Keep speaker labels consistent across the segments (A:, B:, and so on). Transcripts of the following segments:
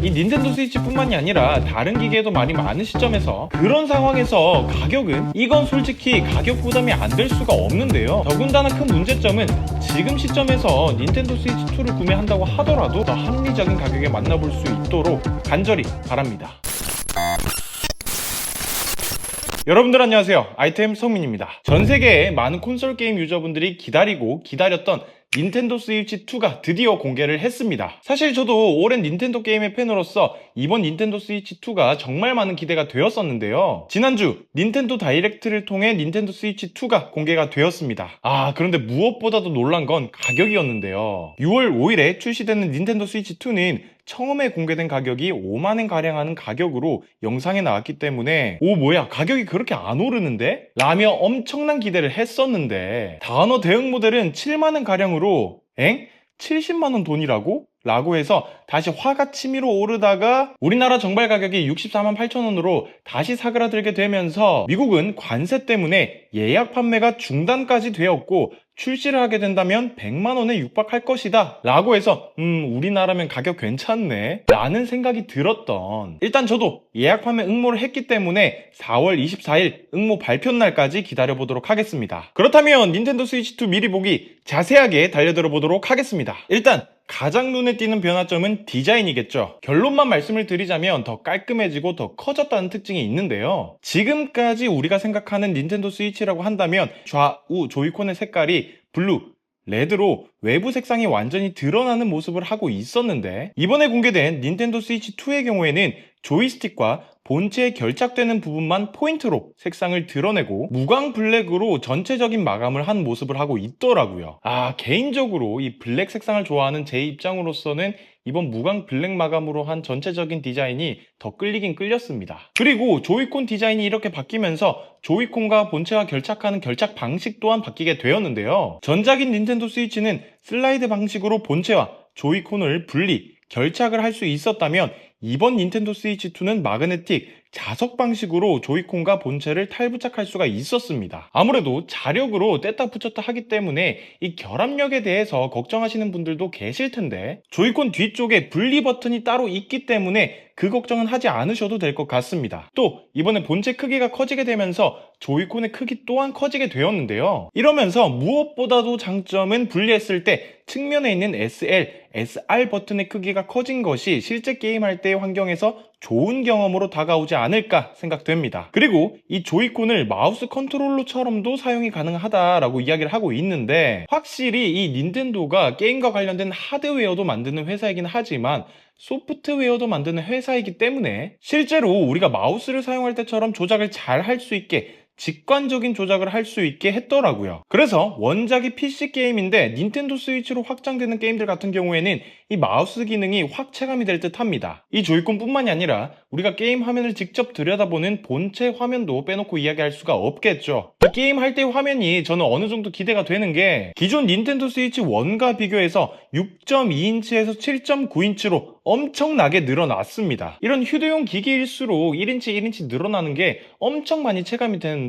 A: 이 닌텐도 스위치뿐만이 아니라 다른 기계에도 많이 많은 시점에서 그런 상황에서 가격은 이건 솔직히 가격 부담이 안 될 수가 없는데요. 더군다나 큰 문제점은 지금 시점에서 닌텐도 스위치2를 구매한다고 하더라도 더 합리적인 가격에 만나볼 수 있도록 간절히 바랍니다. 여러분들 안녕하세요. 아이템 성민입니다. 전세계의 많은 콘솔 게임 유저분들이 기다리고 기다렸던 닌텐도 스위치2가 드디어 공개를 했습니다. 사실 저도 오랜 닌텐도 게임의 팬으로서 이번 닌텐도 스위치2가 정말 많은 기대가 되었었는데요. 지난주 닌텐도 다이렉트를 통해 닌텐도 스위치2가 공개가 되었습니다. 그런데 무엇보다도 놀란 건 가격이었는데요. 6월 5일에 출시되는 닌텐도 스위치2는 처음에 공개된 가격이 5만엔 가량 하는 가격으로 영상에 나왔기 때문에 뭐야 가격이 그렇게 안 오르는데? 라며 엄청난 기대를 했었는데 단어 대응 모델은 7만원 가량으로 70만원 돈이라고? 라고 해서 다시 화가 치밀어 오르다가 우리나라 정발 가격이 64만 8천원으로 다시 사그라들게 되면서 미국은 관세 때문에 예약 판매가 중단까지 되었고 출시를 하게 된다면 100만원에 육박할 것이다 라고 해서 우리나라면 가격 괜찮네 라는 생각이 들었던, 일단 저도 예약 판매 응모를 했기 때문에 4월 24일 응모 발표 날까지 기다려보도록 하겠습니다. 그렇다면 닌텐도 스위치2 미리 보기 자세하게 달려들어 보도록 하겠습니다. 일단 가장 눈에 띄는 변화점은 디자인이겠죠. 결론만 말씀을 드리자면 더 깔끔해지고 더 커졌다는 특징이 있는데요. 지금까지 우리가 생각하는 닌텐도 스위치라고 한다면 좌우 조이콘의 색깔이 블루, 레드로 외부 색상이 완전히 드러나는 모습을 하고 있었는데 이번에 공개된 닌텐도 스위치2의 경우에는 조이스틱과 본체에 결착되는 부분만 포인트로 색상을 드러내고 무광 블랙으로 전체적인 마감을 한 모습을 하고 있더라고요. 개인적으로 이 블랙 색상을 좋아하는 제 입장으로서는 이번 무광 블랙 마감으로 한 전체적인 디자인이 더 끌리긴 끌렸습니다. 그리고 조이콘 디자인이 이렇게 바뀌면서 조이콘과 본체와 결착하는 결착 방식 또한 바뀌게 되었는데요. 전작인 닌텐도 스위치는 슬라이드 방식으로 본체와 조이콘을 분리, 결착을 할 수 있었다면 이번 닌텐도 스위치2는 마그네틱, 자석 방식으로 조이콘과 본체를 탈부착할 수가 있었습니다. 아무래도 자력으로 뗐다 붙였다 하기 때문에 이 결합력에 대해서 걱정하시는 분들도 계실 텐데 조이콘 뒤쪽에 분리 버튼이 따로 있기 때문에 그 걱정은 하지 않으셔도 될 것 같습니다. 또 이번에 본체 크기가 커지게 되면서 조이콘의 크기 또한 커지게 되었는데요. 이러면서 무엇보다도 장점은 분리했을 때 측면에 있는 SL, SR 버튼의 크기가 커진 것이 실제 게임할 때의 환경에서 좋은 경험으로 다가오지 않을까 생각됩니다. 그리고 이 조이콘을 마우스 컨트롤러처럼도 사용이 가능하다라고 이야기를 하고 있는데 확실히 이 닌텐도가 게임과 관련된 하드웨어도 만드는 회사이긴 하지만 소프트웨어도 만드는 회사이기 때문에 실제로 우리가 마우스를 사용할 때처럼 조작을 잘 할 수 있게 직관적인 조작을 할 수 있게 했더라고요. 그래서 원작이 PC 게임인데 닌텐도 스위치로 확장되는 게임들 같은 경우에는 이 마우스 기능이 확 체감이 될 듯 합니다. 이 조이콘 뿐만이 아니라 우리가 게임 화면을 직접 들여다보는 본체 화면도 빼놓고 이야기할 수가 없겠죠. 이 게임 할 때의 화면이 저는 어느 정도 기대가 되는 게 기존 닌텐도 스위치 1과 비교해서 6.2인치에서 7.9인치로 엄청나게 늘어났습니다. 이런 휴대용 기기일수록 1인치 1인치 늘어나는 게 엄청 많이 체감이 되는데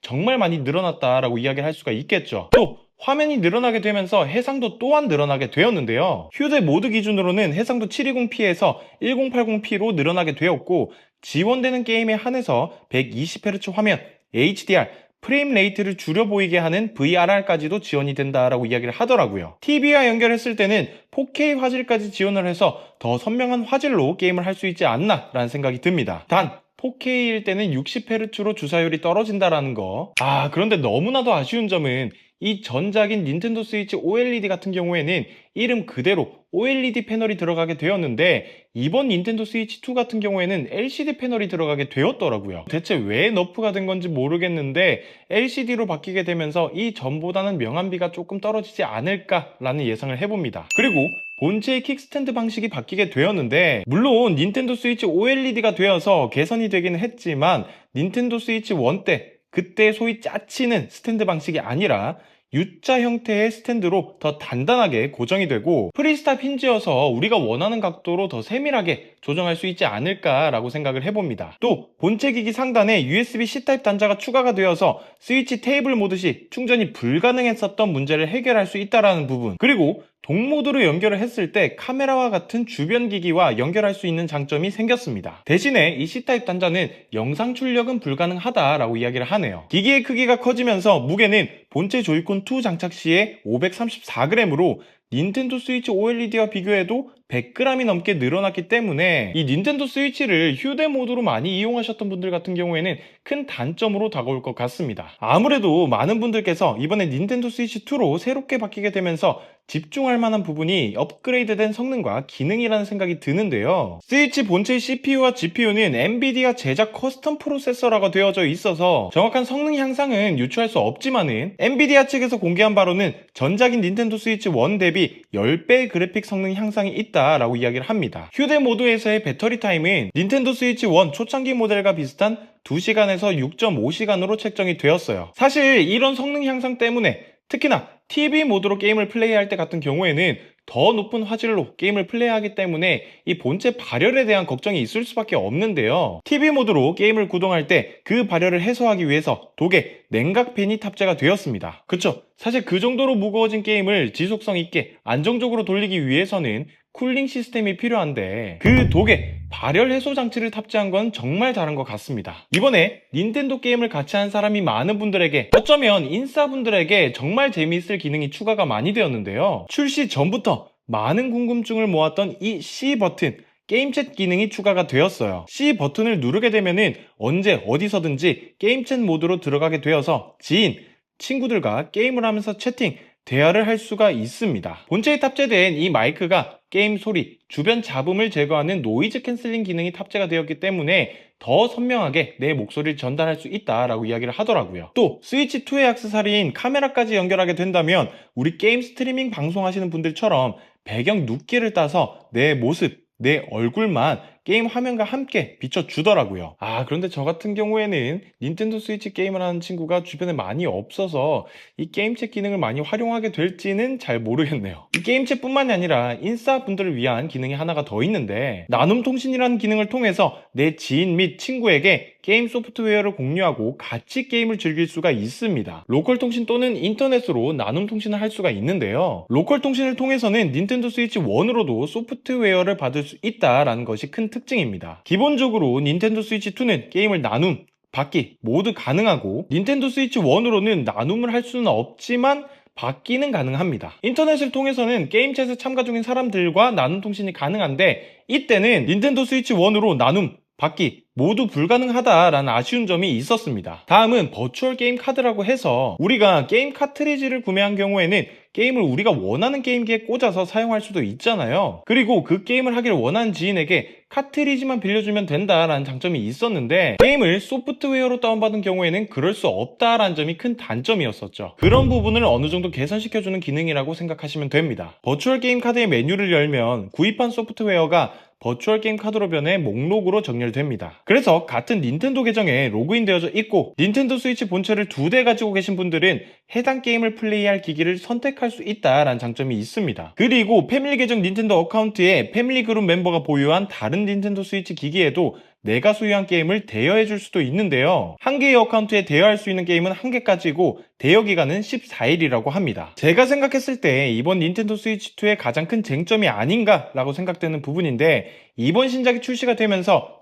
A: 정말 많이 늘어났다라고 이야기를 할 수가 있겠죠. 또 화면이 늘어나게 되면서 해상도 또한 늘어나게 되었는데요. 휴대 모드 기준으로는 해상도 720p에서 1080p로 늘어나게 되었고 지원되는 게임에 한해서 120Hz 화면, HDR, 프레임 레이트를 줄여 보이게 하는 VRR까지도 지원이 된다라고 이야기를 하더라고요. TV와 연결했을 때는 4K 화질까지 지원을 해서 더 선명한 화질로 게임을 할 수 있지 않나 라는 생각이 듭니다. 단 4K일 때는 60Hz로 주사율이 떨어진다라는 거. 그런데 너무나도 아쉬운 점은 이 전작인 닌텐도 스위치 OLED 같은 경우에는 이름 그대로 OLED 패널이 들어가게 되었는데 이번 닌텐도 스위치 2 같은 경우에는 LCD 패널이 들어가게 되었더라고요. 대체 왜 너프가 된 건지 모르겠는데 LCD로 바뀌게 되면서 이 전보다는 명암비가 조금 떨어지지 않을까라는 예상을 해봅니다. 그리고 본체의 킥스탠드 방식이 바뀌게 되었는데 물론 닌텐도 스위치 OLED가 되어서 개선이 되기는 했지만 닌텐도 스위치 1 때 그때 소위 짜치는 스탠드 방식이 아니라 U자 형태의 스탠드로 더 단단하게 고정이 되고 프리스탑 힌지여서 우리가 원하는 각도로 더 세밀하게 조정할 수 있지 않을까라고 생각을 해봅니다. 또 본체 기기 상단에 USB-C 타입 단자가 추가가 되어서 스위치 테이블 모드 시 충전이 불가능했었던 문제를 해결할 수 있다는 부분, 그리고 동모드로 연결을 했을 때 카메라와 같은 주변 기기와 연결할 수 있는 장점이 생겼습니다. 대신에 이 C타입 단자는 영상 출력은 불가능하다라고 이야기를 하네요. 기기의 크기가 커지면서 무게는 본체 조이콘 2 장착 시에 534g으로 닌텐도 스위치 OLED와 비교해도 100g이 넘게 늘어났기 때문에 이 닌텐도 스위치를 휴대모드로 많이 이용하셨던 분들 같은 경우에는 큰 단점으로 다가올 것 같습니다. 아무래도 많은 분들께서 이번에 닌텐도 스위치 2로 새롭게 바뀌게 되면서 집중할 만한 부분이 업그레이드된 성능과 기능이라는 생각이 드는데요. 스위치 본체의 CPU와 GPU는 엔비디아 제작 커스텀 프로세서라고 되어져 있어서 정확한 성능 향상은 유추할 수 없지만은 엔비디아 측에서 공개한 바로는 전작인 닌텐도 스위치 1 대비 10배의 그래픽 성능 향상이 있다라고 이야기를 합니다. 휴대 모드에서의 배터리 타임은 닌텐도 스위치 1 초창기 모델과 비슷한 2시간에서 6.5시간으로 책정이 되었어요. 사실 이런 성능 향상 때문에 특히나 TV 모드로 게임을 플레이할 때 같은 경우에는 더 높은 화질로 게임을 플레이하기 때문에 이 본체 발열에 대한 걱정이 있을 수밖에 없는데요. TV 모드로 게임을 구동할 때 그 발열을 해소하기 위해서 독에 냉각팬이 탑재가 되었습니다. 그쵸? 사실 그 정도로 무거워진 게임을 지속성 있게 안정적으로 돌리기 위해서는 쿨링 시스템이 필요한데 그 독에 발열 해소 장치를 탑재한 건 정말 잘한 것 같습니다. 이번에 닌텐도 게임을 같이 한 사람이 많은 분들에게, 어쩌면 인싸분들에게 정말 재미있을 기능이 추가가 많이 되었는데요. 출시 전부터 많은 궁금증을 모았던 이 C 버튼, 게임챗 기능이 추가가 되었어요. C 버튼을 누르게 되면은 언제 어디서든지 게임챗 모드로 들어가게 되어서 지인, 친구들과 게임을 하면서 채팅, 대화를 할 수가 있습니다. 본체에 탑재된 이 마이크가 게임 소리, 주변 잡음을 제거하는 노이즈 캔슬링 기능이 탑재가 되었기 때문에 더 선명하게 내 목소리를 전달할 수 있다라고 이야기를 하더라고요. 또 스위치2의 액세서리인 카메라까지 연결하게 된다면 우리 게임 스트리밍 방송하시는 분들처럼 배경 눕기를 따서 내 모습, 내 얼굴만 게임 화면과 함께 비춰주더라고요. 그런데 저 같은 경우에는 닌텐도 스위치 게임을 하는 친구가 주변에 많이 없어서 이 게임챗 기능을 많이 활용하게 될지는 잘 모르겠네요. 이 게임챗뿐만이 아니라 인싸분들을 위한 기능이 하나가 더 있는데, 나눔 통신이라는 기능을 통해서 내 지인 및 친구에게 게임 소프트웨어를 공유하고 같이 게임을 즐길 수가 있습니다. 로컬 통신 또는 인터넷으로 나눔 통신을 할 수가 있는데요. 로컬 통신을 통해서는 닌텐도 스위치 1으로도 소프트웨어를 받을 수 있다라는 것이 큰 특징입니다. 기본적으로 닌텐도 스위치 2는 게임을 나눔, 받기 모두 가능하고, 닌텐도 스위치 1으로는 나눔을 할 수는 없지만 받기는 가능합니다. 인터넷을 통해서는 게임챗에 참가 중인 사람들과 나눔 통신이 가능한데, 이때는 닌텐도 스위치 1으로 나눔, 받기 모두 불가능하다라는 아쉬운 점이 있었습니다. 다음은 버추얼 게임 카드라고 해서 우리가 게임 카트리지를 구매한 경우에는 게임을 우리가 원하는 게임기에 꽂아서 사용할 수도 있잖아요. 그리고 그 게임을 하길 원하는 지인에게 카트리지만 빌려주면 된다라는 장점이 있었는데, 게임을 소프트웨어로 다운받은 경우에는 그럴 수 없다라는 점이 큰 단점이었었죠. 그런 부분을 어느 정도 개선시켜주는 기능이라고 생각하시면 됩니다. 버추얼 게임 카드의 메뉴를 열면 구입한 소프트웨어가 버추얼 게임 카드로 변해 목록으로 정렬됩니다. 그래서 같은 닌텐도 계정에 로그인되어져 있고 닌텐도 스위치 본체를 2대 가지고 계신 분들은 해당 게임을 플레이할 기기를 선택할 수 있다라는 장점이 있습니다. 그리고 패밀리 계정 닌텐도 어카운트에 패밀리 그룹 멤버가 보유한 다른 닌텐도 스위치 기기에도 내가 소유한 게임을 대여해줄 수도 있는데요. 한 개의 어카운트에 대여할 수 있는 게임은 1개까지고 대여 기간은 14일이라고 합니다. 제가 생각했을 때 이번 닌텐도 스위치2의 가장 큰 쟁점이 아닌가 라고 생각되는 부분인데, 이번 신작이 출시가 되면서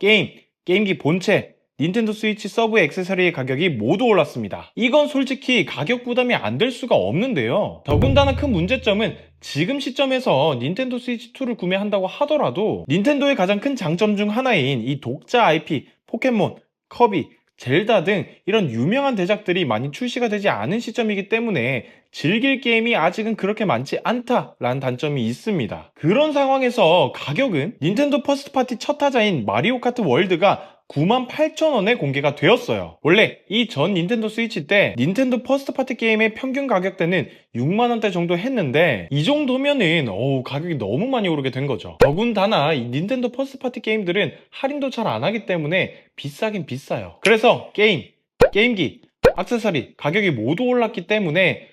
A: 게임기 본체, 닌텐도 스위치 서브 액세서리의 가격이 모두 올랐습니다. 이건 솔직히 가격 부담이 안 될 수가 없는데요. 더군다나 큰 문제점은 지금 시점에서 닌텐도 스위치2를 구매한다고 하더라도 닌텐도의 가장 큰 장점 중 하나인 이 독자 IP, 포켓몬, 커비, 젤다 등 이런 유명한 대작들이 많이 출시가 되지 않은 시점이기 때문에 즐길 게임이 아직은 그렇게 많지 않다라는 단점이 있습니다. 그런 상황에서 가격은 닌텐도 퍼스트 파티 첫 타자인 마리오 카트 월드가 98,000원에 공개가 되었어요. 원래 이 전 닌텐도 스위치 때 닌텐도 퍼스트 파티 게임의 평균 가격대는 6만원대 정도 했는데, 이 정도면은 가격이 너무 많이 오르게 된 거죠. 더군다나 이 닌텐도 퍼스트 파티 게임들은 할인도 잘 안 하기 때문에 비싸긴 비싸요. 그래서 게임기, 액세서리 가격이 모두 올랐기 때문에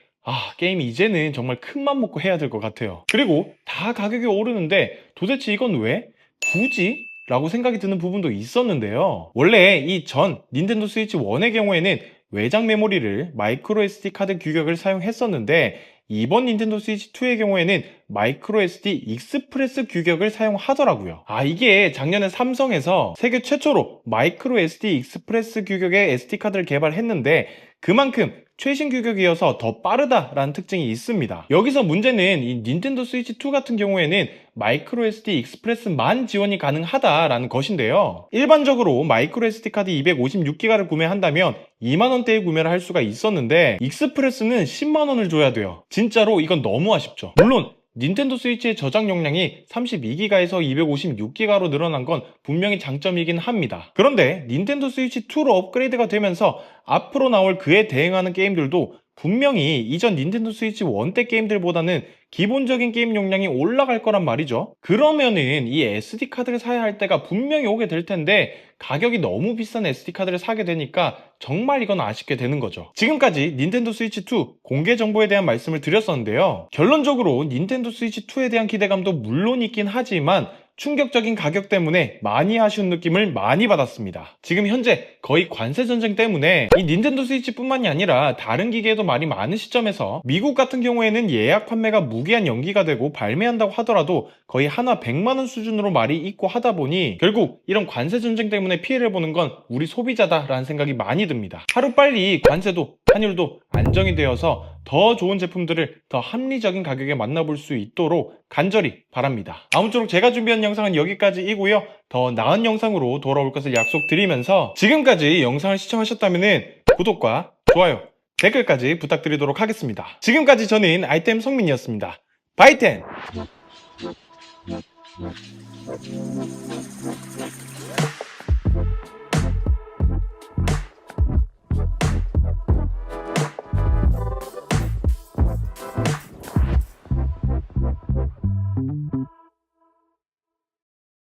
A: 게임이 이제는 정말 큰맘 먹고 해야 될 것 같아요. 그리고 다 가격이 오르는데 도대체 이건 왜? 굳이? 라고 생각이 드는 부분도 있었는데요. 원래 이 전 닌텐도 스위치 1의 경우에는 외장 메모리를 마이크로 SD 카드 규격을 사용했었는데, 이번 닌텐도 스위치 2의 경우에는 마이크로 SD 익스프레스 규격을 사용하더라고요. 이게 작년에 삼성에서 세계 최초로 마이크로 SD 익스프레스 규격의 SD카드를 개발했는데 그만큼 최신 규격이어서 더 빠르다라는 특징이 있습니다. 여기서 문제는 이 닌텐도 스위치 2 같은 경우에는 마이크로 SD 익스프레스만 지원이 가능하다라는 것인데요. 일반적으로 마이크로 SD 카드 256기가를 구매한다면 2만원대에 구매를 할 수가 있었는데 익스프레스는 10만원을 줘야 돼요. 진짜로 이건 너무 아쉽죠. 물론 닌텐도 스위치의 저장 용량이 32기가에서 256기가로 늘어난 건 분명히 장점이긴 합니다. 그런데 닌텐도 스위치 2로 업그레이드가 되면서 앞으로 나올 그에 대응하는 게임들도 분명히 이전 닌텐도 스위치 1 때 게임들보다는 기본적인 게임 용량이 올라갈 거란 말이죠. 그러면은 이 SD카드를 사야 할 때가 분명히 오게 될 텐데 가격이 너무 비싼 SD카드를 사게 되니까 정말 이건 아쉽게 되는 거죠. 지금까지 닌텐도 스위치 2 공개 정보에 대한 말씀을 드렸었는데요. 결론적으로 닌텐도 스위치 2에 대한 기대감도 물론 있긴 하지만 충격적인 가격 때문에 많이 아쉬운 느낌을 많이 받았습니다. 지금 현재 거의 관세 전쟁 때문에 이 닌텐도 스위치뿐만이 아니라 다른 기계에도 말이 많은 시점에서 미국 같은 경우에는 예약 판매가 무기한 연기가 되고 발매한다고 하더라도 거의 하나 100만원 수준으로 말이 있고 하다 보니 결국 이런 관세 전쟁 때문에 피해를 보는 건 우리 소비자다라는 생각이 많이 듭니다. 하루빨리 관세도 환율도 안정이 되어서 더 좋은 제품들을 더 합리적인 가격에 만나볼 수 있도록 간절히 바랍니다. 아무쪼록 제가 준비한 영상은 여기까지이고요. 더 나은 영상으로 돌아올 것을 약속드리면서 지금까지 영상을 시청하셨다면 구독과 좋아요, 댓글까지 부탁드리도록 하겠습니다. 지금까지 저는 아이템 성민이었습니다. 바이텐!